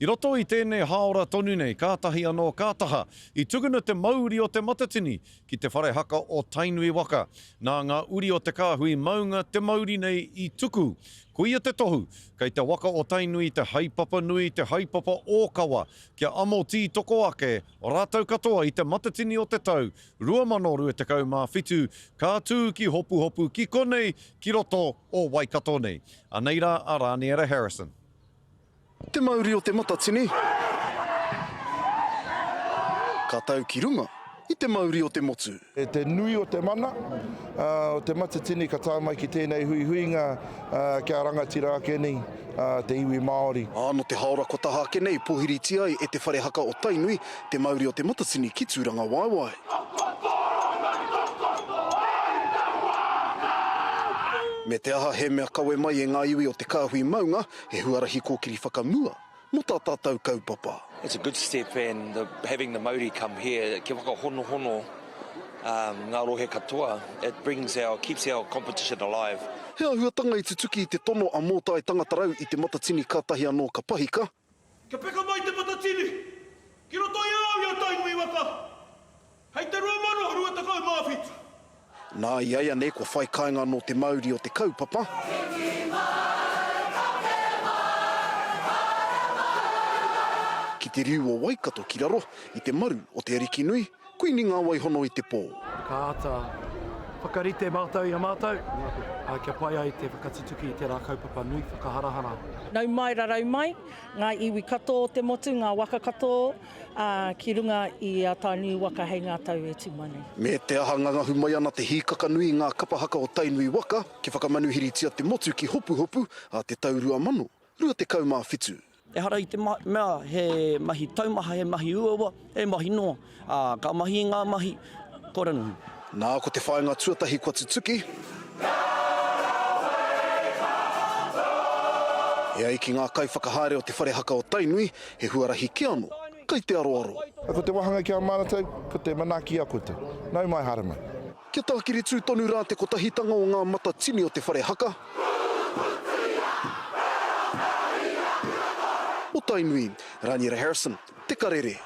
I roto I tēnei haora tonu nei, kātahi anō kātaha, I tuguna te mauri o te matatini ki te whare haka o Tainui Waka. Nā ngā uri o te kāhui maunga te mauri nei I tuku. Kuia te tohu, kei te waka o Tainui te haipapa nui, te haipapa ōkawa, kia amo tī toko ake, o rātou katoa I te matatini o te tau, 2027, kā tū ki hopu hopu ki konei, ki roto o Waikato nei. Aneira a Rāniera Harrison. Te mauri o te matatini. Ka tau ki runga I te mauri o te motu. E te nui o te mana, o te matatini ka tā mai ki tēnei huihuinga kia rangatira ake nei, te iwi Māori. No te haora ko taha ake nei, pohiritia ai e te whare haka o Tainui, te mauri o te matatini ki tūranga waiwai. Me te aha he mea kawe mai e ngā iwi o te kāhui maunga, he huarahi kōkiri whakamua, mo tā tātou kaupapa. It's a good step and having the Māori come here, ki waka hono hono ngā rohe katoa, it keeps our competition alive. He ahuatanga I te tuki I te tono a mōtai tangata rau I te matatini kātahi anō ka pahika. Kia peka mai te matatini, ki roto I au ia Tainui Waka. Hei te rua mano, rua te kau māwhitu. Nā iaia ne ko whai kāinga no te mauri o te kaupapa. Ki te riu o Waikato ki raro, I te maru o te ariki nui, kuini ngā waihono I te pō. Ka ata whakarite mātou I a mātou, kia pai ai te whakatituki I te rā kaupapa nui whakaharahara. Nau mai rarau mai, ngā iwi katoa o te motu, ngā waka katoa, ki runga I a Tainui Waka hei ngā tau e tumane. Me te aha ngangahu mai ana te hīkaka nui ngā kapahaka o Tainui Waka, ki whakamanuhiritia te motu ki hopu hopu a te tau rua mano, rua te kaumā whitu. E hara I te mea, he mahi taumaha, he mahi uawa, he mahi noa, ka mahi ngā mahi, kora nui. Nā ko te whaenga tuatahi kua tutuki. E ai ki ngā kai whakahaere o te whare haka o Tainui, he huarahi ke ano, kai te aroaro. Ko te wahanga ki a mānatou, ko te manaki a kote. Nau mai hara mai. Kia tākiri tū tonu rā te kotahitanga o ngā matatini o te whare haka. O Tainui, Rāniera Harrison, te karere.